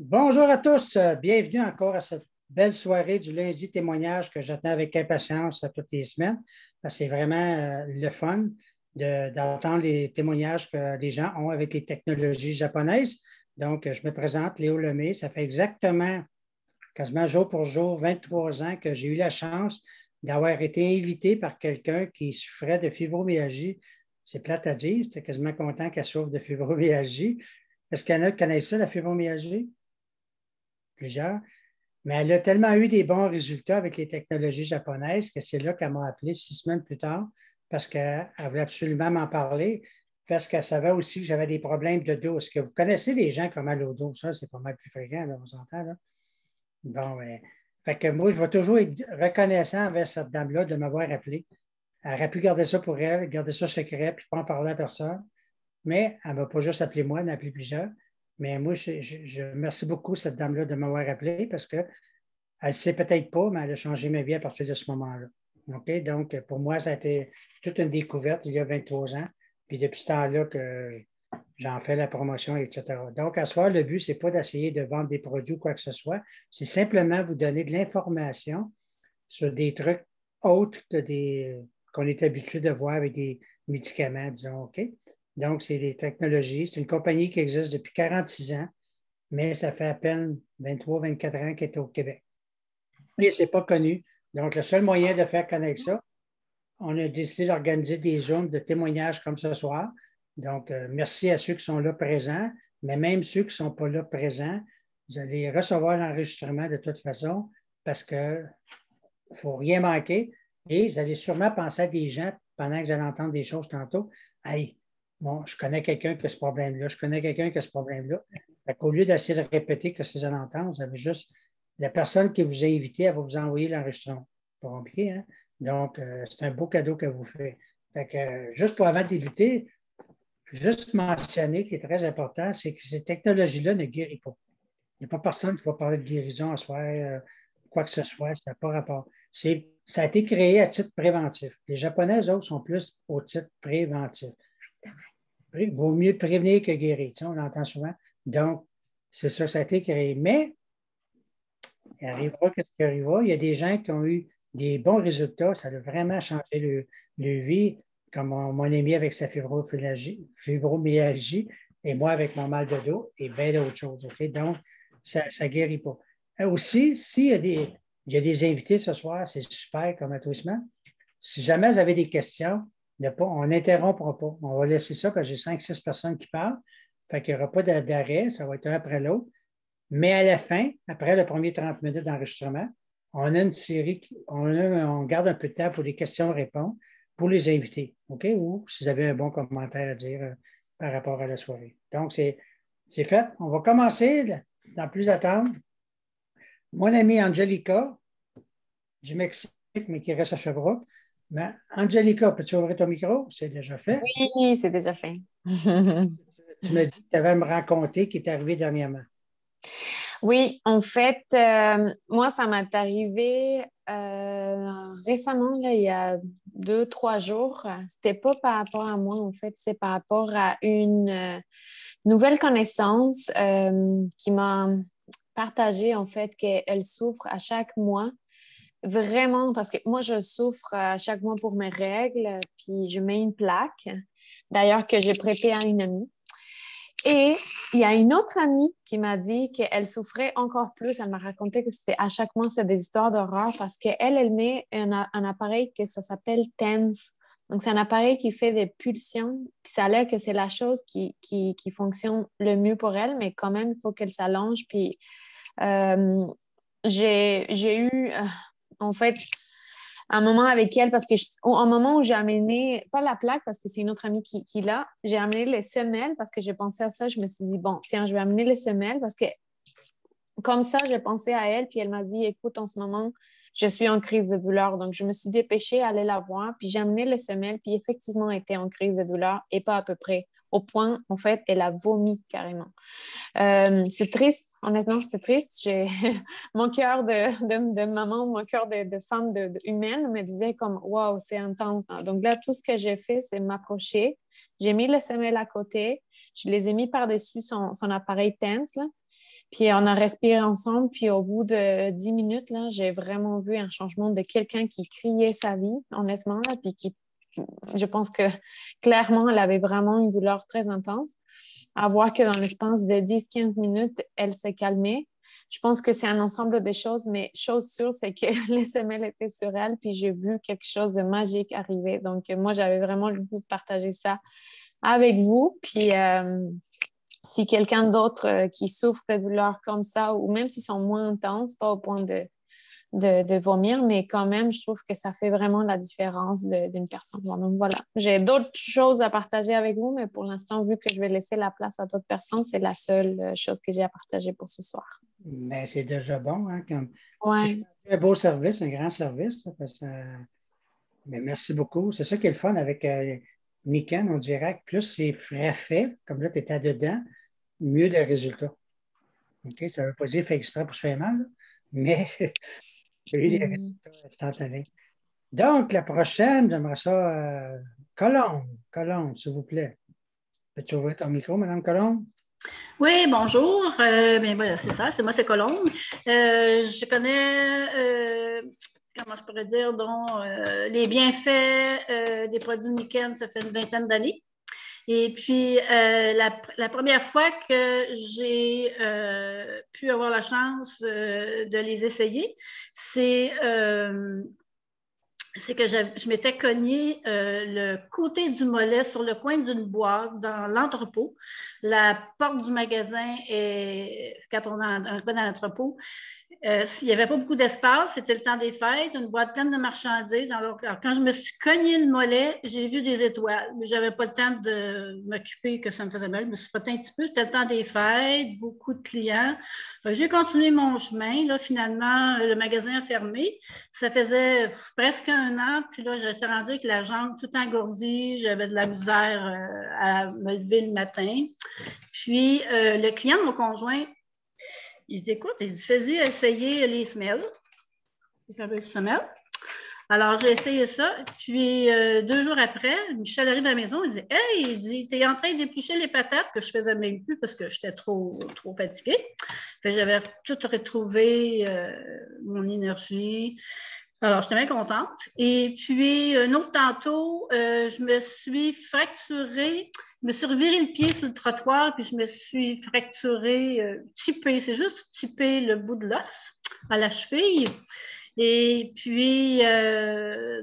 Bonjour à tous, bienvenue encore à cette belle soirée du lundi témoignage que j'attends avec impatience toutes les semaines. C'est vraiment le fun d'entendre les témoignages que les gens ont avec les technologies japonaises. Donc, je me présente, Léo Lemay. Ça fait exactement, quasiment jour pour jour, 23 ans que j'ai eu la chance d'avoir été invité par quelqu'un qui souffrait de fibromyalgie. C'est plate à dire, j'étais quasiment content qu'elle souffre de fibromyalgie. Est-ce qu'il y en a qui connaissent ça, la fibromyalgie? Plusieurs. Mais elle a tellement eu des bons résultats avec les technologies japonaises que c'est là qu'elle m'a appelé 6 semaines plus tard parce qu'elle voulait absolument m'en parler, parce qu'elle savait aussi que j'avais des problèmes de dos. Est-ce que vous connaissez les gens qui ont mal au dos? Ça, c'est pas mal plus fréquent, là, on s'entend, là. Bon, fait que moi, je vais toujours être reconnaissant envers cette dame-là de m'avoir appelé. Elle aurait pu garder ça pour elle, garder ça secret, puis pas en parler à personne. Mais elle ne m'a pas juste appelé moi, elle m'a appelé plusieurs. Mais moi, je remercie beaucoup cette dame-là de m'avoir appelé parce qu'elle ne sait peut-être pas, mais elle a changé ma vie à partir de ce moment-là. OK? Donc, pour moi, ça a été toute une découverte il y a 23 ans. Puis depuis ce temps-là que j'en fais la promotion, etc. Donc, à ce soir, le but, ce n'est pas d'essayer de vendre des produits ou quoi que ce soit. C'est simplement vous donner de l'information sur des trucs autres que des qu'on est habitué de voir avec des médicaments, disons, OK? Donc, c'est des technologies. C'est une compagnie qui existe depuis 46 ans, mais ça fait à peine 23, 24 ans qu'elle est au Québec. Et ce n'est pas connu. Donc, le seul moyen de faire connaître ça, on a décidé d'organiser des zones de témoignages comme ce soir. Donc, merci à ceux qui sont là présents, mais même ceux qui ne sont pas là présents, vous allez recevoir l'enregistrement de toute façon parce qu'il ne faut rien manquer. Et vous allez sûrement penser à des gens pendant que vous allez entendre des choses tantôt. Hey, bon, je connais quelqu'un qui a ce problème-là, je connais quelqu'un qui a ce problème-là. Au lieu d'essayer de répéter que ce que vous allez entendre, vous avez juste la personne qui vous a invité, elle va vous envoyer l'enregistrement. Pas compliqué, hein? Donc, c'est un beau cadeau que vous faites. Fait que, juste pour avant de débuter, juste mentionner qui est très important, c'est que ces technologies-là ne guérissent pas. Il n'y a pas personne qui va parler de guérison à soi, quoi que ce soit, ça n'a pas rapport. Ça a été créé à titre préventif. Les Japonais, eux autres, sont plus au titre préventif. Il vaut mieux prévenir que guérir. Tu sais, on l'entend souvent. Donc, c'est ça, ça a été créé. Mais il arrivera qu'est-ce qui arrivera. Il y a des gens qui ont eu des bons résultats. Ça a vraiment changé le vie, comme mon ami avec sa fibromyalgie et moi avec mon mal de dos et bien d'autres choses. OK? Donc, ça ne guérit pas. Aussi, il y a des invités ce soir, c'est super comme à tous les semaines. Si jamais vous avez des questions, on n'interrompra pas. On va laisser ça parce que j'ai 5, 6 personnes qui parlent. Fait qu'il n'y aura pas d'arrêt, ça va être un après l'autre. Mais à la fin, après le premier 30 minutes d'enregistrement, on a une série, on garde un peu de temps pour les questions-réponses pour les invités, OK? Ou si vous avez un bon commentaire à dire par rapport à la soirée. Donc, c'est fait. On va commencer, sans plus attendre. Mon amie Angelica, du Mexique, mais qui reste à Sherbrooke. Mais Angelica, peux-tu ouvrir ton micro? C'est déjà fait. Oui, c'est déjà fait. Tu me dis que tu avais à me raconter qui est arrivé dernièrement. Oui, en fait, moi, ça m'est arrivé récemment, là, il y a 2, 3 jours. C'était pas par rapport à moi, en fait, c'est par rapport à une nouvelle connaissance qui m'a partagé, en fait, qu'elle souffre à chaque mois. Vraiment, parce que moi, je souffre à chaque mois pour mes règles, puis je mets une plaque, d'ailleurs, que j'ai prêtée à une amie. Et il y a une autre amie qui m'a dit qu'elle souffrait encore plus. Elle m'a raconté que c'était à chaque mois, c'est des histoires d'horreur parce qu'elle, elle met un appareil que ça s'appelle TENS. Donc, c'est un appareil qui fait des pulsions. Puis ça a l'air que c'est la chose qui fonctionne le mieux pour elle, mais quand même, il faut qu'elle s'allonge. Puis euh, j'ai eu, en fait, un moment avec elle parce que un moment où j'ai amené, pas la plaque parce que c'est une autre amie qui l'a, j'ai amené les semelles parce que j'ai pensé à ça. Je me suis dit, bon, tiens, je vais amener les semelles parce que comme ça, j'ai pensé à elle. Puis elle m'a dit, écoute, en ce moment, je suis en crise de douleur. Donc, je me suis dépêchée à aller la voir. Puis j'ai amené les semelles. Puis effectivement, elle était en crise de douleur et pas à peu près. Au point, en fait, elle a vomi carrément. C'est triste, honnêtement, c'est triste. J'ai mon cœur de maman, mon cœur de femme humaine me disait comme waouh, c'est intense. Donc là, tout ce que j'ai fait, c'est m'approcher. J'ai mis les semelles à côté, je les ai mis par-dessus son appareil tense, là. Puis on a respiré ensemble, puis au bout de 10 minutes, là, j'ai vraiment vu un changement de quelqu'un qui criait sa vie, honnêtement, là, puis je pense que clairement, elle avait vraiment une douleur très intense. À voir que dans l'espace de 10-15 minutes, elle s'est calmée. Je pense que c'est un ensemble de choses, mais chose sûre, c'est que les semelles étaient sur elle, puis j'ai vu quelque chose de magique arriver. Donc, moi, j'avais vraiment le goût de partager ça avec vous. Puis, si quelqu'un d'autre qui souffre de douleurs comme ça, ou même s'ils sont moins intenses, pas au point de vomir, mais quand même, je trouve que ça fait vraiment la différence d'une personne. Bon, donc voilà, j'ai d'autres choses à partager avec vous, mais pour l'instant, vu que je vais laisser la place à d'autres personnes, c'est la seule chose que j'ai à partager pour ce soir. Mais c'est déjà bon, hein, c'est Ouais. un beau service, un grand service. Là, mais merci beaucoup. C'est ça qui est le fun avec Niken, on dirait que plus c'est frais fait, comme là, tu étais dedans, mieux de résultats. OK? Ça ne veut pas dire fait exprès pour se faire mal, là, mais il y a eu des Mm. résultats instantanés. Donc, la prochaine, j'aimerais ça, Colombe. Colombe, s'il vous plaît. Peux-tu ouvrir ton micro, Madame Colombe? Oui, bonjour. Bien, voilà, c'est ça, c'est moi, c'est Colombe. Je connais, comment je pourrais dire, les bienfaits des produits Niken, ça fait une vingtaine d'années. Et puis, la première fois que j'ai pu avoir la chance de les essayer, c'est que je m'étais cogné le côté du mollet sur le coin d'une boîte dans l'entrepôt. La porte du magasin, quand on arrivait dans l'entrepôt, il n'y avait pas beaucoup d'espace, c'était le temps des fêtes, une boîte pleine de marchandises. Alors, quand je me suis cogné le mollet, j'ai vu des étoiles, mais je n'avais pas le temps de m'occuper que ça me faisait mal. Je me suis frotté un petit peu, c'était le temps des fêtes, beaucoup de clients. J'ai continué mon chemin. Là, finalement, le magasin a fermé. Ça faisait presque un an, puis là, j'étais rendue avec la jambe tout engourdie, j'avais de la misère à me lever le matin. Puis, le client de mon conjoint, il dit, écoute, il dit, fais-y essayer les semelles, les fameuses semelles. Alors, j'ai essayé ça. Puis, 2 jours après, Michel arrive à la maison. Il dit, hey, il dit, t'es en train d'éplucher les patates, que je faisais même plus parce que j'étais trop fatiguée. Puis, j'avais tout retrouvé mon énergie. Alors, j'étais bien contente. Et puis, un autre tantôt, je me suis fracturée, je me suis reviré le pied sur le trottoir, puis je me suis fracturée, typé, c'est juste typé le bout de l'os à la cheville. Et puis,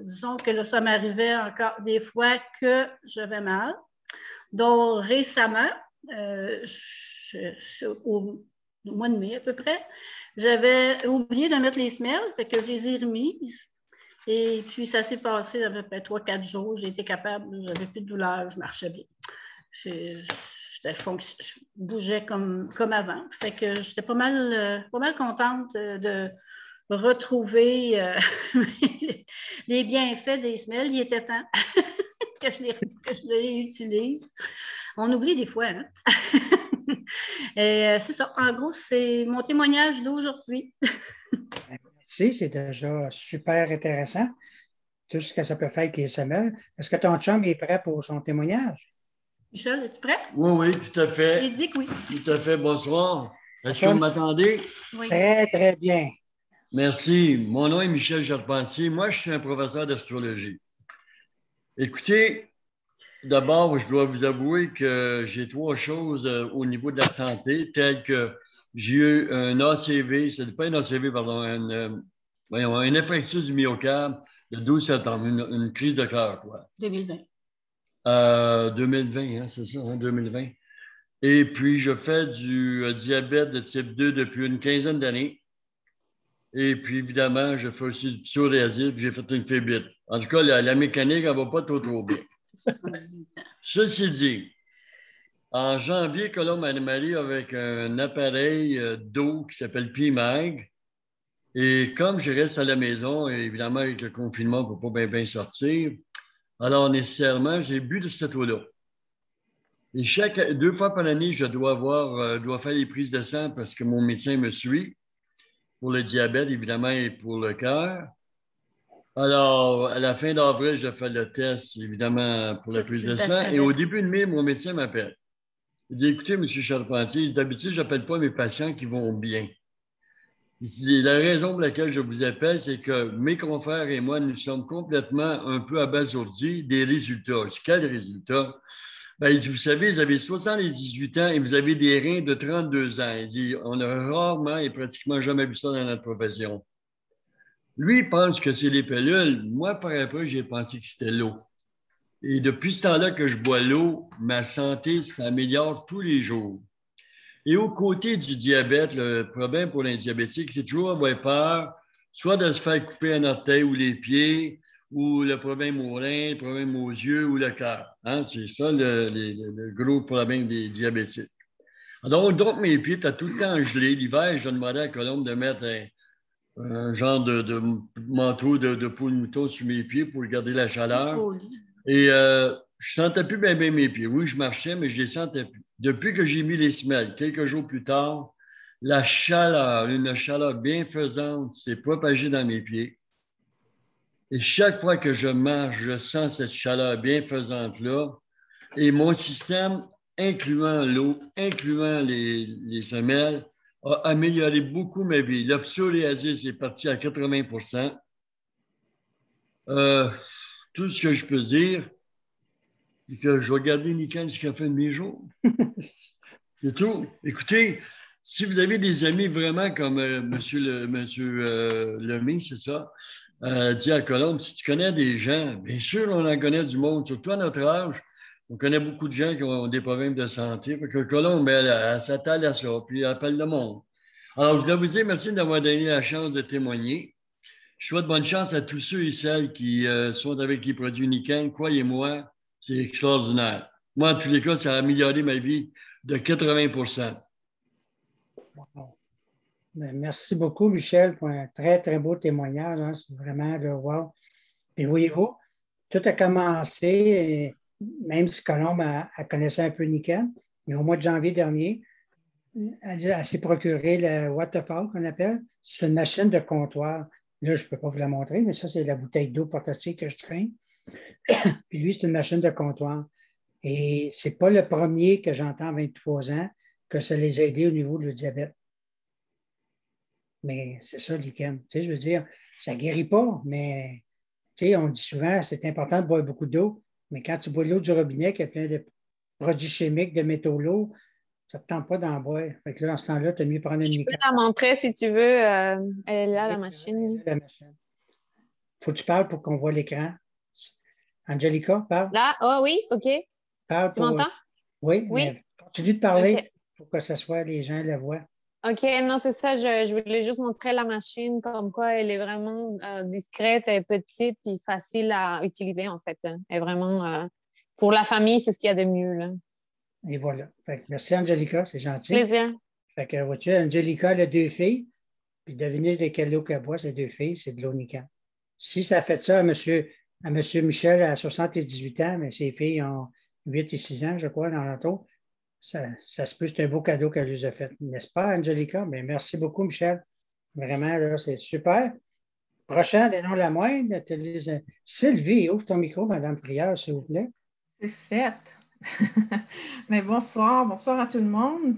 disons que là, ça m'arrivait encore des fois que j'avais mal. Donc, récemment, au mois de mai à peu près, j'avais oublié de mettre les semelles, fait que je les ai remises. Et puis, ça s'est passé à peu près 3-4 jours. J'ai été capable, j'avais plus de douleur, je marchais bien. Je bougeais comme avant. Fait que j'étais pas mal contente de retrouver les bienfaits des semelles. Il était temps que je les utilise. On oublie des fois, hein? Et c'est ça. En gros, c'est mon témoignage d'aujourd'hui. Merci, c'est déjà super intéressant. Tout ce que ça peut faire avec les semelles. Est-ce que ton chum est prêt pour son témoignage? Michel, es-tu prêt? Oui, oui, tout à fait. Il dit que oui. Tout à fait. Bonsoir. Est-ce que Bonsoir, vous m'attendez? Oui. Très, très bien. Merci. Mon nom est Michel Charpentier. Moi, je suis un professeur d'astrologie. Écoutez, d'abord, je dois vous avouer que j'ai 3 choses au niveau de la santé, telles que j'ai eu un ACV, c'est pas un ACV, pardon, voyons, un infarctus du myocarde le 12 septembre, une crise de cœur, quoi. 2020. 2020, hein, c'est ça, hein, 2020. Et puis, je fais du diabète de type 2 depuis une quinzaine d'années. Et puis, évidemment, je fais aussi du psoriasis, puis j'ai fait une phébite. En tout cas, la mécanique, elle ne va pas trop bien. 78 ans. Ceci dit, en janvier, Colombe m'a marié avec un appareil d'eau qui s'appelle PMAG. Et comme je reste à la maison, et évidemment, avec le confinement, on ne peut pas bien sortir, alors nécessairement, j'ai bu de cette eau-là. Et 2 fois par année, je dois faire les prises de sang parce que mon médecin me suit pour le diabète, évidemment, et pour le cœur. Alors, à la fin d'avril, je fais le test, évidemment, pour la prise de sang. Et au début de mai, mon médecin m'appelle. Il dit, écoutez, M. Charpentier, d'habitude, je n'appelle pas mes patients qui vont bien. Il dit, la raison pour laquelle je vous appelle, c'est que mes confrères et moi, nous sommes complètement un peu abasourdis des résultats. Je dis, quels résultats? Ben, il dit, vous savez, vous avez 78 ans et vous avez des reins de 32 ans. Il dit, on a rarement et pratiquement jamais vu ça dans notre profession. Lui, il pense que c'est les pilules. Moi, par après, j'ai pensé que c'était l'eau. Et depuis ce temps-là que je bois l'eau, ma santé s'améliore tous les jours. Et aux côtés du diabète, le problème pour les diabétiques, c'est toujours avoir peur, soit de se faire couper un orteil ou les pieds, ou le problème aux reins, le problème aux yeux ou le cœur. Hein? C'est ça le gros problème des diabétiques. Donc mes pieds, tu as tout le temps gelé. L'hiver, je demandais à Colombe de mettre un genre de manteau de peau de mouton sur mes pieds pour garder la chaleur. Et je ne sentais plus bien mes pieds. Oui, je marchais, mais je ne les sentais plus. Depuis que j'ai mis les semelles, quelques jours plus tard, la chaleur, une chaleur bienfaisante s'est propagée dans mes pieds. Et chaque fois que je marche, je sens cette chaleur bienfaisante-là. Et mon système, incluant l'eau, incluant les semelles, a amélioré beaucoup ma vie. Le psoriasis est parti à 80%. Tout ce que je peux dire, c'est que je vais garder nickel jusqu'à la fin de mes jours. C'est tout. Écoutez, si vous avez des amis vraiment comme monsieur Lemay, c'est ça, dit à Colombe, si tu connais des gens, bien sûr, on en connaît du monde, surtout à notre âge, on connaît beaucoup de gens qui ont des problèmes de santé. Fait que Colombe, elle s'attelle à ça, puis elle appelle le monde. Alors, je dois vous dire merci d'avoir donné la chance de témoigner. Je souhaite bonne chance à tous ceux et celles qui sont avec les produits Niken. Croyez-moi, c'est extraordinaire. Moi, en tous les cas, ça a amélioré ma vie de 80%. Wow. Merci beaucoup, Michel, pour un très, très beau témoignage. Hein. C'est vraiment le wow. Puis voyez-vous, tout a commencé, même si Colombe elle connaissait un peu Niken, mais au mois de janvier dernier, elle s'est procuré le Waterfall qu'on appelle. C'est une machine de comptoir. Là, je ne peux pas vous la montrer, mais ça, c'est la bouteille d'eau portative que je traîne. Puis lui, c'est une machine de comptoir. Et ce n'est pas le premier que j'entends à 23 ans que ça les a aidés au niveau du diabète. Mais c'est ça, Lichen. Tu sais, je veux dire, ça ne guérit pas, mais tu sais, on dit souvent, c'est important de boire beaucoup d'eau, mais quand tu bois l'eau du robinet qui a plein de produits chimiques, de métaux lourds, ça ne te tente pas d'en boire. Fait que là, en ce temps-là, tu as mieux prendre une Je peux la montrer si tu veux. Elle est là, la machine. Faut que tu parles pour qu'on voit l'écran. Angelica, parle. Là, oh oui, OK. Parle tu m'entends? Oui, oui, mais continue de parler okay. pour que ce soit les gens la voient. OK, non, c'est ça. Je voulais juste montrer la machine comme quoi elle est vraiment discrète, elle est petite et facile à utiliser, en fait. Elle est vraiment, pour la famille, c'est ce qu'il y a de mieux, là. Et voilà. Fait que merci, Angelica, c'est gentil. Plaisir. Fait que, vois-tu, Angelica, elle a 2 filles, puis devinez de quelle eau qu'elle boit, ces 2 filles, c'est de l'eau Niken. Si ça a fait ça à monsieur Michel à 78 ans, mais ses filles ont 8 et 6 ans, je crois, dans l'auto, ça se peut, c'est un beau cadeau qu'elle nous a fait. N'est-ce pas, Angelica? Bien, merci beaucoup, Michel. Vraiment, là, c'est super. Prochain, des noms la moindre, Sylvie, ouvre ton micro, Madame Prieur, s'il vous plaît. C'est fait. Mais bonsoir à tout le monde.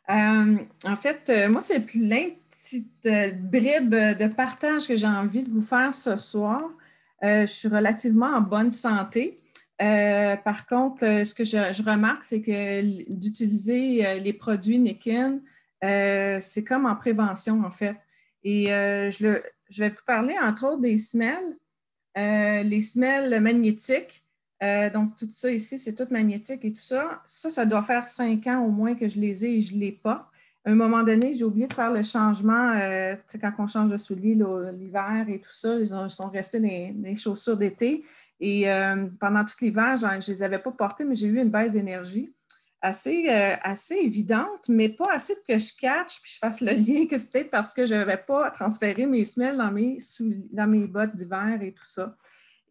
En fait, moi, c'est plein de petites bribes de partage que j'ai envie de vous faire ce soir. Je suis relativement en bonne santé. Par contre, ce que je remarque, c'est que d'utiliser les produits Niken, c'est comme en prévention, en fait. Et je vais vous parler, entre autres, des semelles, les semelles magnétiques. Donc, tout ça ici, c'est tout magnétique et tout ça. Ça doit faire 5 ans au moins que je les ai et je ne les porte. À un moment donné, j'ai oublié de faire le changement, quand on change de souliers l'hiver et tout ça, ils sont restés dans les chaussures d'été. Et pendant tout l'hiver, je ne les avais pas portés, mais j'ai eu une baisse d'énergie assez évidente, mais pas assez pour que je catch puis je fasse le lien que c'est peut-être parce que je n'avais pas transféré mes semelles dans mes bottes d'hiver et tout ça.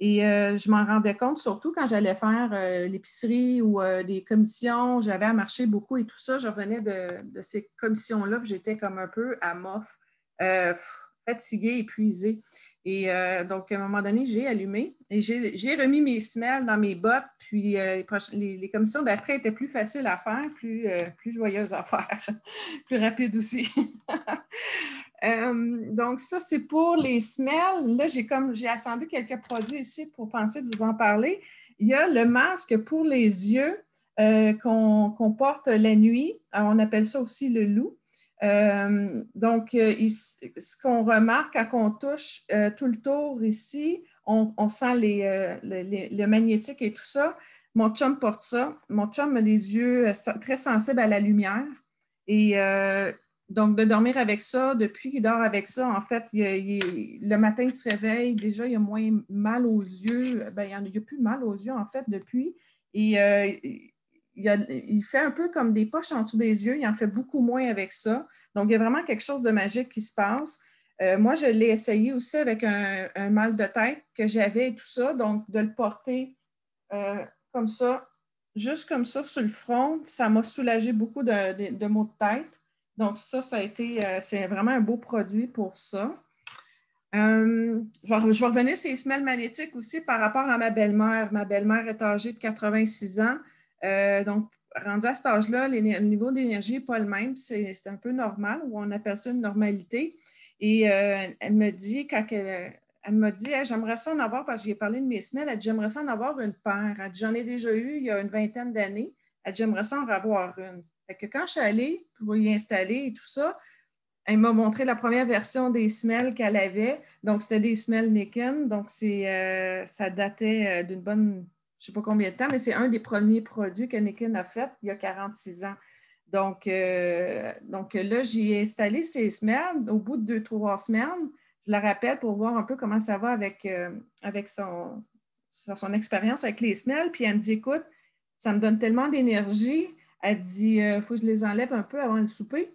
Et je m'en rendais compte surtout quand j'allais faire l'épicerie ou des commissions, j'avais à marcher beaucoup et tout ça. Je revenais de ces commissions-là, puis j'étais comme un peu amorphe, fatiguée, épuisée. Et donc, à un moment donné, j'ai allumé et j'ai remis mes semelles dans mes bottes. Puis, les commissions d'après étaient plus faciles à faire, plus joyeuses à faire, plus rapides aussi. Donc, ça, c'est pour les semelles. Là, j'ai assemblé quelques produits ici pour penser de vous en parler. Il y a le masque pour les yeux qu'on porte la nuit. Alors, on appelle ça aussi le loup. Donc, ce qu'on remarque quand on touche tout le tour ici, on sent le magnétique et tout ça. Mon chum porte ça. Mon chum a des yeux très sensibles à la lumière. Et donc, de dormir avec ça, depuis qu'il dort avec ça, en fait, le matin, il se réveille. Déjà, il a moins mal aux yeux. Ben, il n'y a plus mal aux yeux, en fait, depuis. Et il fait un peu comme des poches en dessous des yeux. Il en fait beaucoup moins avec ça. Donc, il y a vraiment quelque chose de magique qui se passe. Moi, je l'ai essayé aussi avec un mal de tête que j'avais et tout ça. Donc, de le porter comme ça, juste comme ça sur le front, ça m'a soulagé beaucoup de maux de tête. Donc, ça a été, c'est vraiment un beau produit pour ça. Je vais revenir sur les semelles magnétiques aussi par rapport à ma belle-mère. Ma belle-mère est âgée de 86 ans. Donc, rendue à cet âge-là, le niveau d'énergie n'est pas le même. C'est un peu normal, ou on appelle ça une normalité. Et elle me dit, elle m'a dit, hey, j'aimerais ça en avoir, parce que j'ai parlé de mes semelles, elle dit, j'aimerais ça en avoir une paire. Elle dit, j'en ai déjà eu il y a une vingtaine d'années. Elle dit, j'aimerais ça en avoir une. Fait que quand je suis allée pour y installer et tout ça, elle m'a montré la première version des semelles qu'elle avait. Donc, c'était des semelles Nikken. Donc, ça datait d'une bonne, je ne sais pas combien de temps, mais c'est un des premiers produits que Nikken a fait il y a 46 ans. Donc là, j'ai installé ces semelles. Au bout de 2-3 semaines, je la rappelle pour voir un peu comment ça va avec son expérience avec les semelles. Puis elle me dit, écoute, ça me donne tellement d'énergie. Elle dit, il faut que je les enlève un peu avant le souper.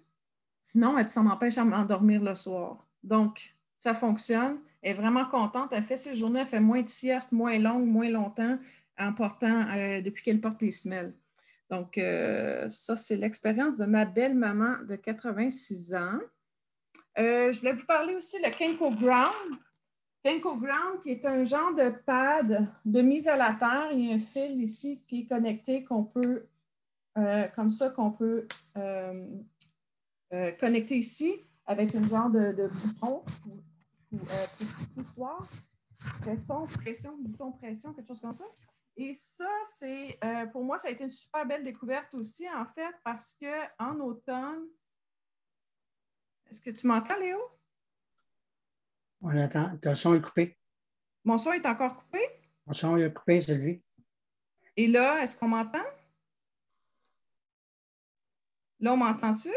Sinon, elle dit, ça m'empêche de m'endormir le soir. Donc, ça fonctionne. Elle est vraiment contente. Elle fait ses journées, elle fait moins de siestes, moins longues, moins longtemps depuis qu'elle porte les semelles. Donc, ça, c'est l'expérience de ma belle-maman de 86 ans. Je voulais vous parler aussi de Kenko Ground. Kenko Ground, qui est un genre de pad de mise à la terre. Il y a un fil ici qui est connecté qu'on peut, comme ça, qu'on peut connecter ici avec une genre de bouton ou poussoir, bouton pression, quelque chose comme ça. Et ça, pour moi, ça a été une super belle découverte aussi, en fait, parce qu'en automne, est-ce que tu m'entends, Léo? On attend. Ton son est coupé. Mon son est encore coupé? Mon son est coupé, c'est lui. Et là, est-ce qu'on m'entend? Là, on m'entend-tu?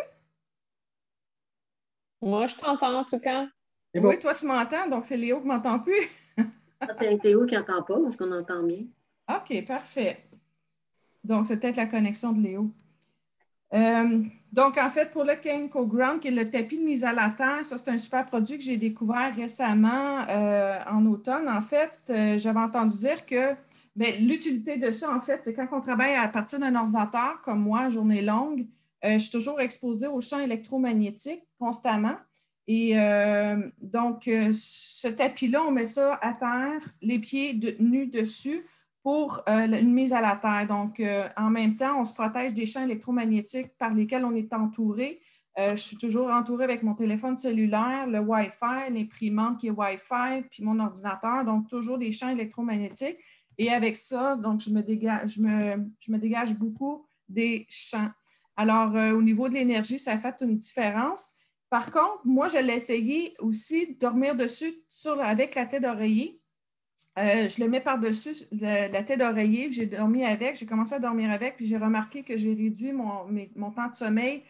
Moi, je t'entends en tout cas. Oui, toi, tu m'entends, donc c'est Léo qui ne m'entend plus. C'est Léo qui n'entend pas, parce qu'on entend bien. OK, parfait. Donc, c'est peut-être la connexion de Léo. Donc, en fait, pour le Kenko Ground, qui est le tapis de mise à la terre, ça, c'est un super produit que j'ai découvert récemment en automne. En fait, j'avais entendu dire que l'utilité de ça, en fait, c'est quand on travaille à partir d'un ordinateur, comme moi, journée longue, je suis toujours exposée aux champs électromagnétiques constamment. Et donc, ce tapis-là, on met ça à terre, les pieds nus dessus, pour une mise à la terre. Donc, en même temps, on se protège des champs électromagnétiques par lesquels on est entouré. Je suis toujours entourée avec mon téléphone cellulaire, le Wi-Fi, l'imprimante qui est Wi-Fi, puis mon ordinateur, donc toujours des champs électromagnétiques. Et avec ça, donc, je me dégage beaucoup des champs. Alors, au niveau de l'énergie, ça a fait une différence. Par contre, moi, je l'ai essayé aussi de dormir dessus avec la tête d'oreiller. Je le mets par-dessus la tête d'oreiller, j'ai dormi avec, j'ai commencé à dormir avec, puis j'ai remarqué que j'ai réduit mon temps de sommeil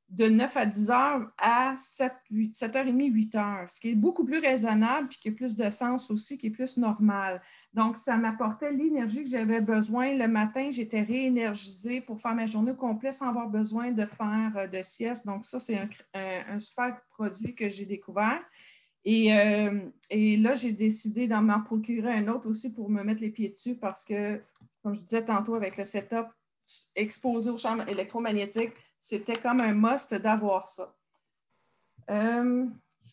de 9 à 10 heures à 7h30, 8 heures, ce qui est beaucoup plus raisonnable, puis qui a plus de sens aussi, qui est plus normal. Donc, ça m'apportait l'énergie que j'avais besoin. Le matin, j'étais réénergisée pour faire ma journée complète sans avoir besoin de faire de sieste. Donc, ça, c'est un super produit que j'ai découvert. Et là, j'ai décidé d'en m'en procurer un autre aussi pour me mettre les pieds dessus parce que, comme je disais tantôt, avec le setup exposé aux champs électromagnétiques, c'était comme un must d'avoir ça. Je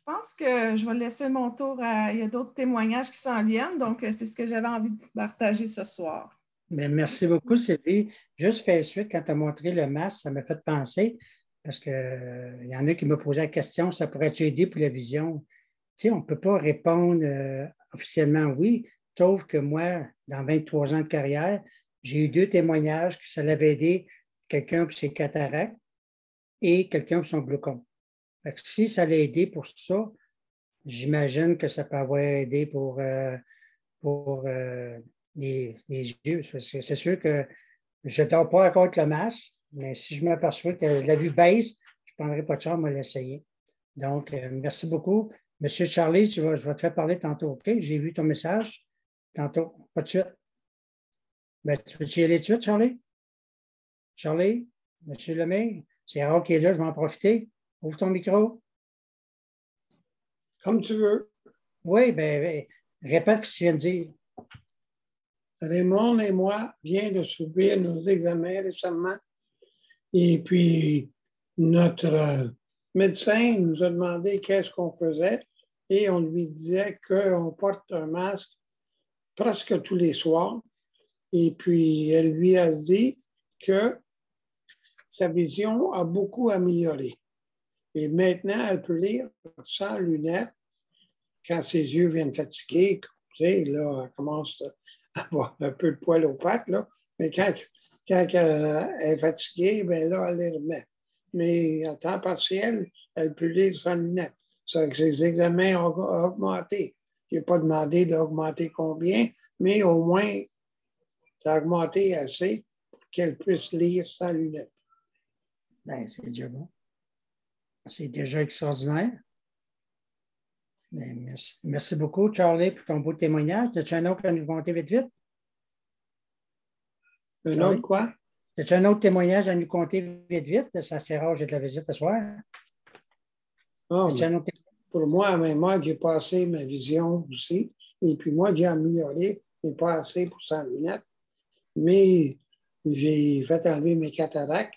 Je pense que je vais laisser mon tour il y a d'autres témoignages qui s'en viennent, donc c'est ce que j'avais envie de partager ce soir. Bien, merci beaucoup, Sylvie. Juste fait suite, quand tu as montré le masque, ça m'a fait penser, parce qu'il y en a qui m'ont posé la question, ça pourrait-tu aider pour la vision? Tu sais, on ne peut pas répondre officiellement oui, sauf que moi, dans 23 ans de carrière, j'ai eu 2 témoignages que ça l'avait aidé, quelqu'un pour ses cataractes et quelqu'un pour son glaucome. Fait que si ça l'a aidé pour ça, j'imagine que ça peut avoir aidé pour les yeux. C'est sûr que je ne dors pas encore avec le masque, mais si je m'aperçois que la vue baisse, je ne prendrai pas de chance à l'essayer. Donc, merci beaucoup. Monsieur Charlie, je vais te faire parler tantôt, OK? J'ai vu ton message tantôt. Pas de suite. Ben, tu veux-tu y aller de suite, Charlie? Charlie? Monsieur Lemay? C'est rare qu'il est là, je vais en profiter. Ouvre ton micro. Comme tu veux. Oui, bien, répète ce que tu viens de dire. Raymond et moi viens de subir nos examens récemment. Et puis, notre médecin nous a demandé qu'est-ce qu'on faisait et on lui disait qu'on porte un masque presque tous les soirs. Et puis, elle lui a dit que sa vision a beaucoup amélioré. Et maintenant, elle peut lire sans lunettes quand ses yeux viennent fatiguer. Tu sais, là, elle commence à avoir un peu de poil aux pattes, là. Mais quand elle est fatiguée, bien là, elle les remet. Mais à temps partiel, elle peut lire sans lunettes. Ça fait que ses examens ont augmenté. Je n'ai pas demandé d'augmenter combien, mais au moins, ça a augmenté assez pour qu'elle puisse lire sans lunettes. Bien, c'est déjà bon. C'est déjà extraordinaire. Bien, merci beaucoup, Charlie, pour ton beau témoignage. As-tu un autre à nous compter vite, vite? Un autre quoi? As-tu un autre témoignage à nous compter vite, vite? Ça, c'est rare, j'ai de la visite ce soir. Oh, pour moi, même moi, j'ai passé ma vision aussi. Et puis moi, j'ai amélioré, mais pas assez pour sans lunettes. Mais j'ai fait enlever mes cataractes.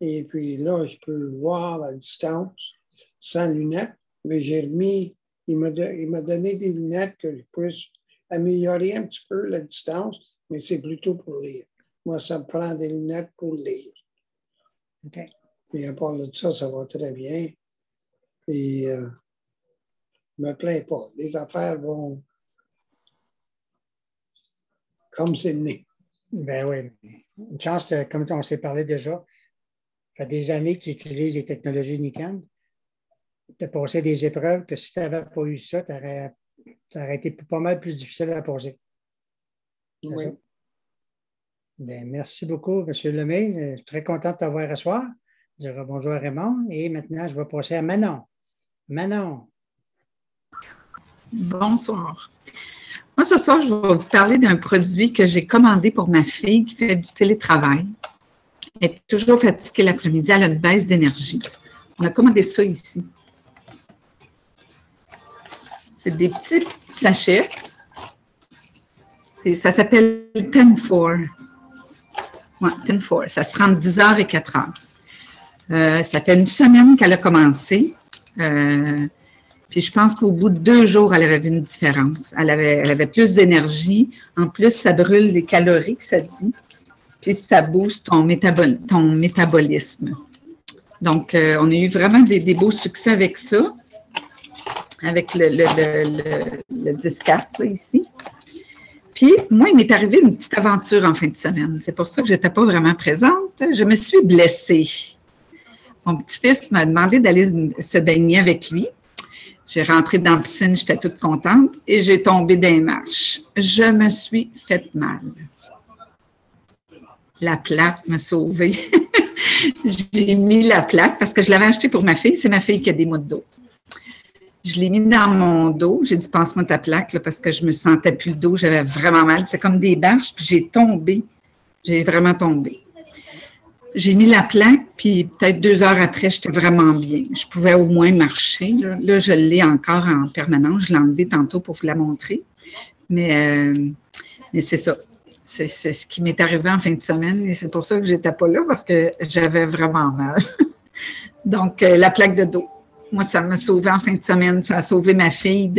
Et puis là, je peux voir la distance sans lunettes. Mais j'ai remis, il m'a donné des lunettes que je puisse améliorer un petit peu la distance, mais c'est plutôt pour lire. Moi, ça me prend des lunettes pour lire. OK. Mais à part de ça, ça va très bien. Et je ne me plains pas. Les affaires vont comme c'est né. Ben oui. Une chance, comme on s'est parlé déjà, ça fait des années que tu utilises les technologies Nikon. Tu as passé des épreuves que si tu n'avais pas eu ça, ça aurait été pas mal plus difficile à passer. Oui. Bien, merci beaucoup, M. Lemay. Je suis très content de t'avoir ce soir. Je dirai bonjour à Raymond. Et maintenant, je vais passer à Manon. Manon. Bonsoir. Moi, ce soir, je vais vous parler d'un produit que j'ai commandé pour ma fille qui fait du télétravail. Elle est toujours fatiguée l'après-midi, elle a une baisse d'énergie. On a commandé ça ici. C'est des petits sachets. Ça s'appelle 10-4. Ouais, 10-4. Ça se prend 10 heures et 4 heures. Ça fait une semaine qu'elle a commencé. Puis je pense qu'au bout de 2 jours, elle avait vu une différence. Elle avait plus d'énergie. En plus, ça brûle les calories, que ça dit. Puis ça booste ton métabolisme. Donc, on a eu vraiment des beaux succès avec ça, avec le 10-4 là, ici. Puis, moi, il m'est arrivé une petite aventure en fin de semaine. C'est pour ça que je n'étais pas vraiment présente. Je me suis blessée. Mon petit-fils m'a demandé d'aller se baigner avec lui. J'ai rentré dans la piscine, j'étais toute contente et j'ai tombé dans les marches. Je me suis fait mal. La plaque m'a sauvée. J'ai mis la plaque parce que je l'avais achetée pour ma fille. C'est ma fille qui a des maux de dos. Je l'ai mis dans mon dos. J'ai dit, passe-moi ta plaque là, parce que je me sentais plus le dos. J'avais vraiment mal. C'est comme des barches. Puis j'ai tombé. J'ai vraiment tombé. J'ai mis la plaque, puis peut-être 2 heures après, j'étais vraiment bien. Je pouvais au moins marcher. Là je l'ai encore en permanence. Je l'ai enlevée tantôt pour vous la montrer. Mais c'est ça. C'est ce qui m'est arrivé en fin de semaine et c'est pour ça que je n'étais pas là parce que j'avais vraiment mal. Donc, la plaque de dos. Moi, ça m'a sauvé en fin de semaine. Ça a sauvé ma fille.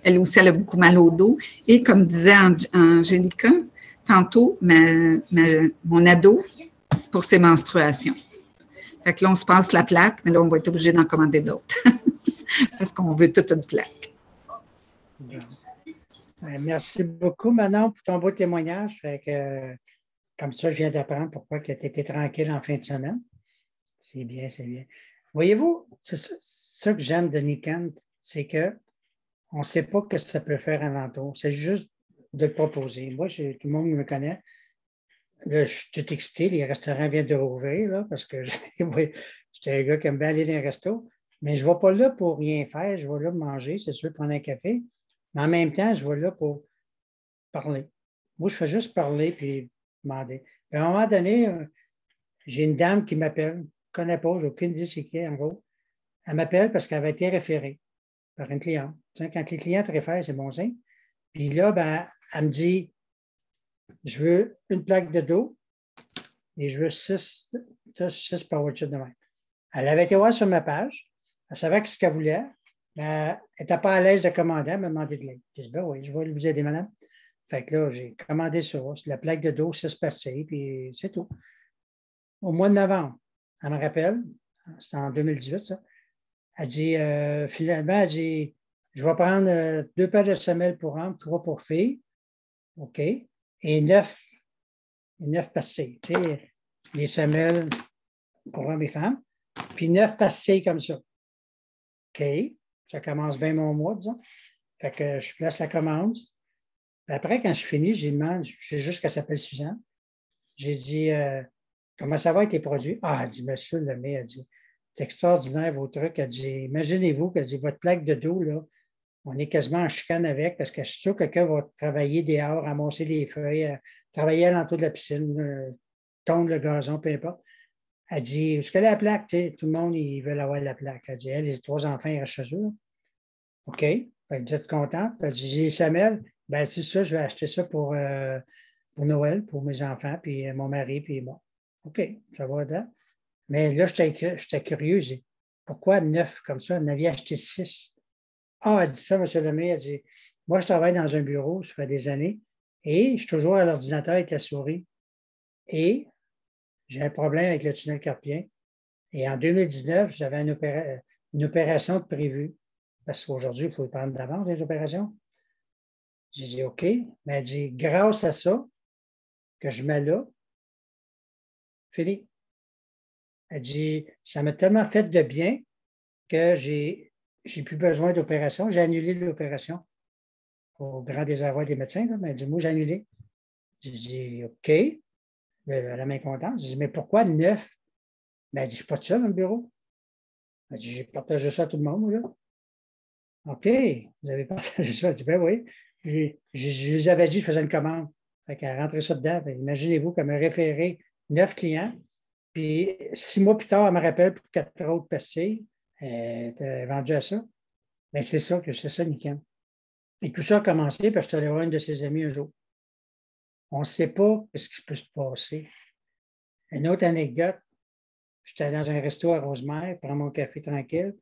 Elle aussi, elle a beaucoup mal au dos. Et comme disait Angélica, tantôt, mon ado, c'est pour ses menstruations. Fait que là, on se passe la plaque, mais là, on va être obligé d'en commander d'autres. Parce qu'on veut toute une plaque. Merci beaucoup, Manon, pour ton beau témoignage. Fait que, comme ça, je viens d'apprendre pourquoi tu étais tranquille en fin de semaine. C'est bien, c'est bien. Voyez-vous, c'est ça que j'aime de Nikent, c'est qu'on ne sait pas ce que ça peut faire alentour. C'est juste de le proposer. Moi, tout le monde me connaît. Là, je suis tout excité. Les restaurants viennent de rouvrir, là, parce que j'étais un gars qui aime bien aller dans les restos. Mais je ne vais pas là pour rien faire. Je vais là pour manger, c'est sûr, prendre un café. Mais en même temps, je vais là pour parler. Moi, je fais juste parler puis demander. Puis à un moment donné, j'ai une dame qui m'appelle. Je ne connais pas, j'ai aucune idée c'est qui, en gros. Elle m'appelle parce qu'elle avait été référée par une cliente. Tu sais, quand les clients te réfèrent, c'est bon signe. Puis là, ben, elle me dit, je veux une plaque de dos et je veux 6 power chips de même. Elle avait été voir sur ma page. Elle savait ce qu'elle voulait. Mais elle n'était pas à l'aise de commander. Elle m'a demandé de l'aide. J'ai dit, ben oui, je vais vous aider, madame. Fait que là, j'ai commandé ça. C'est la plaque de dos, 6 passées, puis c'est tout. Au mois de novembre, elle me rappelle, c'était en 2018, ça. Elle dit, finalement, elle dit, je vais prendre 2 paires de semelles pour hommes, 3 pour filles. OK. Et 9 passées. Tu sais, les semelles pour hommes et femmes. Puis 9 passées comme ça. OK. Ça commence bien mon mois, disons. Fait que je place la commande. Puis après, quand je finis, j'ai demandé, je sais juste qu'elle s'appelle Suzanne. J'ai dit, comment ça va avec tes produits? Ah, elle dit, monsieur Lemay, elle dit, c'est extraordinaire vos trucs. Elle dit, imaginez-vous qu'elle dit, votre plaque de dos, là, on est quasiment en chicane avec parce que je suis sûr que quelqu'un va travailler dehors, ramasser les feuilles, travailler à l'entour de la piscine, tondre le gazon, peu importe. Elle dit, est-ce qu'elle a la plaque? Tu sais, tout le monde, ils veulent avoir la plaque. Elle dit, les 3 enfants, ils restent chez eux. OK. Vous êtes contente? Elle dit, j'ai les semelles. Ben, c'est ça, je vais acheter ça pour Noël, pour mes enfants, puis mon mari, puis moi. OK, ça va là. Mais là, j'étais curieux. J'ai dit, pourquoi 9 comme ça? On avait acheté 6. Ah, elle dit ça, M. Lemay. Elle dit, moi, je travaille dans un bureau, ça fait des années, et je suis toujours à l'ordinateur avec la souris. Et j'ai un problème avec le tunnel carpien. Et en 2019, j'avais une opération prévue. Parce qu'aujourd'hui, il faut y prendre d'avance les opérations. J'ai dit OK. Mais elle dit, grâce à ça, que je mets là, fini. Elle dit, ça m'a tellement fait de bien que j'ai plus besoin d'opération. J'ai annulé l'opération au grand désarroi des médecins. Là, mais elle dit, moi, j'ai annulé. J'ai dit OK. Elle a main contente. J'ai dit, mais pourquoi 9? Mais elle dit, je ne suis pas tout seul dans le bureau. Elle dit, j'ai partagé ça à tout le monde, là. OK, vous avez partagé ça. Je dis, ben oui. Je les avais dit, je faisais une commande. Fait qu'elle rentrait ça dedans. Imaginez-vous qu'elle m'a référé 9 clients. Puis 6 mois plus tard, elle me rappelle pour 4 autres pastilles. Elle était vendue à ça. Mais c'est ça, Niken. Et tout ça a commencé parce que je suis allé voir une de ses amies un jour. On ne sait pas ce qui peut se passer. Une autre anecdote, j'étais dans un resto à Rosemère, prendre mon café tranquille.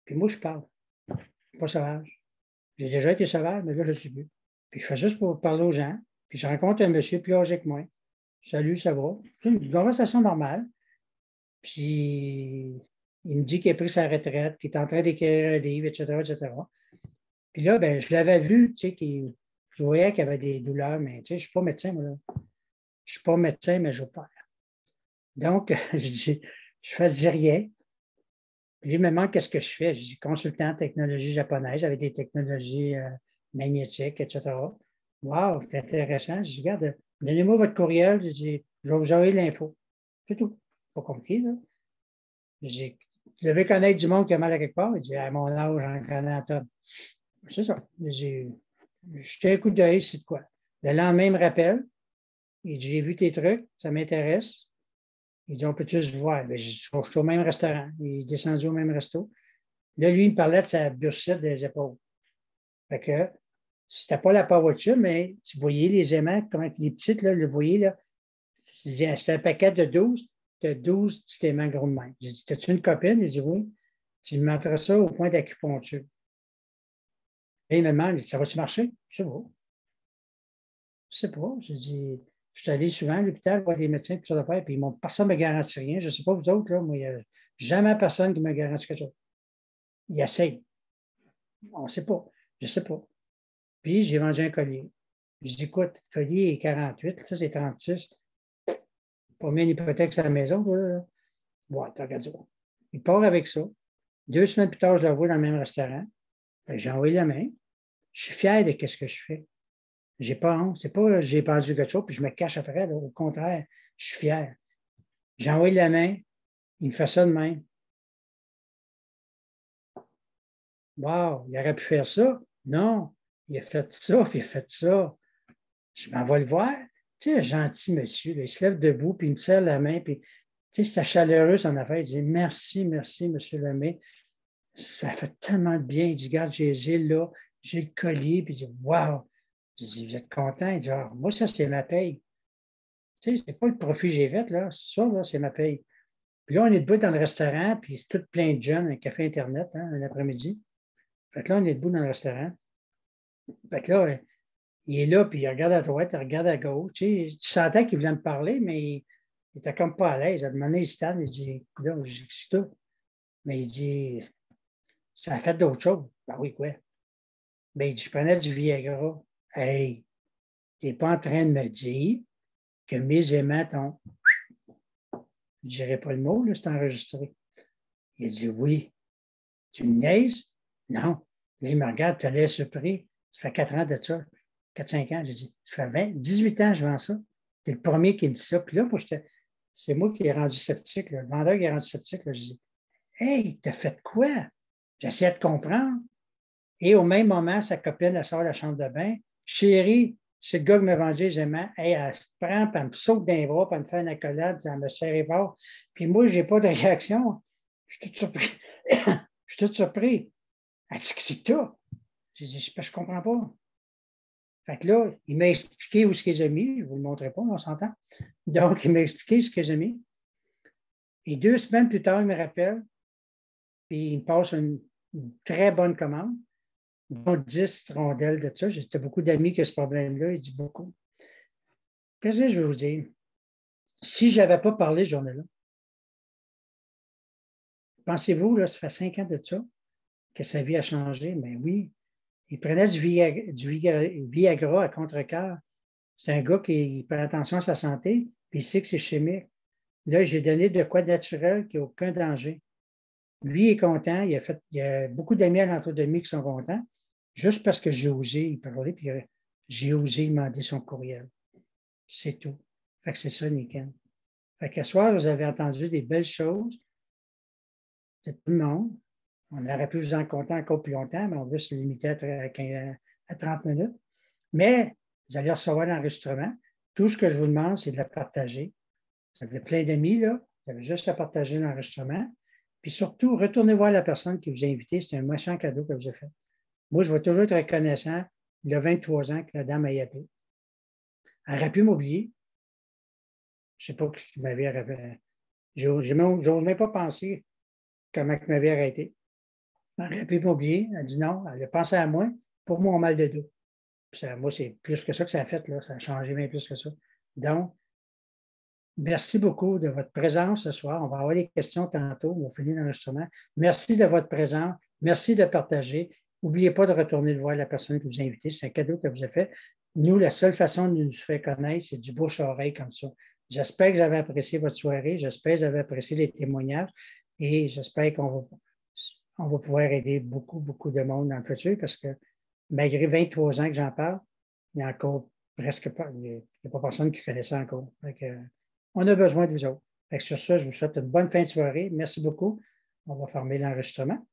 Puis moi, je parle. Je ne suis pas sauvage. J'ai déjà été sauvage, mais là, je ne suis plus. Puis je fais juste pour parler aux gens. Puis je rencontre un monsieur plus âgé que moi. Salut, ça va? C'est une conversation normale. Puis il me dit qu'il a pris sa retraite, qu'il est en train d'écrire un livre, etc., etc. Puis là, ben, je l'avais vu, tu sais, je voyais qu'il y avait des douleurs, mais tu sais, je ne suis pas médecin, moi, là. Je ne suis pas médecin, mais j'opère. Donc, je faisais rien. Puis il me demande qu'est-ce que je fais. Je dis consultant en technologie japonaise avec des technologies magnétiques, etc. Wow, c'est intéressant. Je dis, regarde, donnez-moi votre courriel. Je dis, je vais vous envoyer l'info. C'est tout. Pas compliqué, là. Je dis, vous devez connaître du monde qui a mal à quelque part. Il dit, à mon âge, j'en connais un tonne. C'est ça. Je dis, jetez un coup d'œil, c'est de quoi. Le lendemain, il me rappelle. Il dit, j'ai vu tes trucs, ça m'intéresse. Il dit, on peut-tu se voir? Ben, je suis au même restaurant. Il est descendu au même resto. Là, lui, il me parlait de sa bursite des épaules. Fait que, c'était pas la power chip, mais tu voyais les aimants, comment les petites, là, le voyez, là. C'était un paquet de 12. Tu as 12 petits aimants gros de même. J'ai dit, t'as-tu une copine? Il dit, oui. Tu me mettrais ça au point d'acupuncture. Et il me demande, ça va-tu marcher? Je sais pas. Je sais pas. J'ai dit, je suis allé souvent à l'hôpital voir des médecins, puis ça d'affaires, puis personne ne me garantit rien. Je ne sais pas vous autres, là, moi, il n'y a jamais personne qui me garantit quelque chose. Il essaye. On ne sait pas. Je ne sais pas. Puis, j'ai vendu un collier. Je dis, écoute, le collier est 48, ça, c'est 36. Pas mis une hypothèque sur la maison, là. Ouais, t'as regardé ça. Il part avec ça. 2 semaines plus tard, je le vois dans le même restaurant. J'ai envoyé la main. Je suis fier de ce que je fais. J'ai pas honte. C'est pas j'ai perdu quelque chose puis je me cache après. Là. Au contraire, je suis fier. J'ai envoyé la main. Il me fait ça de même. Wow, il aurait pu faire ça. Non, il a fait ça, puis il a fait ça. Je m'en vais le voir. Tu sais, un gentil monsieur, là, il se lève debout, puis il me serre la main, puis tu sais, c'était chaleureux son affaire. Il dit merci, merci, monsieur Lemay. Ça fait tellement de bien. Il dit, regarde, j'ai là, j'ai le collier, puis il dit, wow. Je dis, vous êtes content? Il dit, ah, moi, ça, c'est ma paye. Tu sais, c'est pas le profit que j'ai fait, là. Ça, là, c'est ma paye. Puis là, on est debout dans le restaurant, puis c'est tout plein de jeunes, un café Internet, hein, un après-midi. Fait que là, on est debout dans le restaurant. Fait que là, il est là, puis il regarde à droite, il regarde à gauche. Tu sais, tu sentais qu'il voulait me parler, mais il était comme pas à l'aise. À un moment donné, il se table, il dit, là, c'est tout. Mais il dit, ça a fait d'autres choses. Ben oui, quoi? Ben, il dit, je prenais du Viagra. Hey, tu n'es pas en train de me dire que mes aimants t'ont. Je ne dirai pas le mot, là, c'est enregistré. Il a dit, oui. Tu me niaises? Non. Là, il me regarde, tu as l'air surpris. Ça fait 4 ans de ça. 4-5 ans, j'ai dit. Ça fait 18 ans que je vends ça. Tu es le premier qui me dit ça. Puis là, c'est moi qui ai rendu sceptique. Là. Le vendeur qui est rendu sceptique. Là, je dis, hey, t'as fait quoi? J'essaie de comprendre. Et au même moment, sa copine, elle sort de la chambre de bain. Chérie, c'est le gars qui m'a vendu les aimants. Hey, elle se prend, puis elle me saute d'un bras, puis elle me fait une accolade, puis elle me serre fort. Puis moi, je n'ai pas de réaction. Je suis tout surpris. Je suis tout surpris. Elle dit que c'est tout. J'ai dit, je ne comprends pas. Fait que là, il m'a expliqué où ce qu'ils ont mis. Je ne vous le montrerai pas, on s'entend. Donc, il m'a expliqué ce qu'ils ont mis. Et 2 semaines plus tard, il me rappelle, puis il me passe une très bonne commande, dont 10 rondelles de ça. J'ai beaucoup d'amis qui ont ce problème-là. Il dit beaucoup. Qu'est-ce que je veux vous dire? Si je n'avais pas parlé ce journée-là, pensez-vous, là, ça fait 5 ans de ça, que sa vie a changé? Mais oui, il prenait du Viagra à contre-cœur. C'est un gars qui prend attention à sa santé, puis il sait que c'est chimique. Là, j'ai donné de quoi de naturel qui n'a aucun danger. Lui est content, il y a beaucoup d'amis à l'entour de lui qui sont contents, juste parce que j'ai osé y parler, puis j'ai osé demander son courriel. C'est tout. Fait que c'est ça, Niken. Fait qu'à soir, vous avez entendu des belles choses de tout le monde. On aurait pu vous en compter encore plus longtemps, mais on veut se limiter à 30 minutes. Mais vous allez recevoir l'enregistrement. Tout ce que je vous demande, c'est de la partager. Vous avez plein d'amis, là. Vous avez juste à partager l'enregistrement. Puis surtout, retournez voir la personne qui vous a invité. C'est un méchant cadeau que vous avez fait. Moi, je vais toujours être reconnaissant. Il y a 23 ans que la dame m'a appelé. Elle aurait pu m'oublier. Je ne sais pas qui m'avait arrêté. J'ose même pas penser comment elle m'avait arrêté. Elle aurait pu m'oublier. Elle a dit non. Elle a pensé à moi pour mon mal de dos. Moi, c'est plus que ça que ça a fait. Là. Ça a changé bien plus que ça. Donc, merci beaucoup de votre présence ce soir. On va avoir des questions tantôt. On va finir l'enregistrement. Merci de votre présence. Merci de partager. N'oubliez pas de retourner voir la personne que vous a invitée. C'est un cadeau que vous avez fait. Nous, la seule façon de nous faire connaître, c'est du bouche à oreille comme ça. J'espère que vous avez apprécié votre soirée. J'espère que vous avez apprécié les témoignages. Et j'espère qu'on va pouvoir aider beaucoup, beaucoup de monde dans le futur parce que malgré 23 ans que j'en parle, il n'y a encore presque pas, il n'y a pas personne qui connaît ça encore. On a besoin de vous autres. Sur ça, je vous souhaite une bonne fin de soirée. Merci beaucoup. On va fermer l'enregistrement.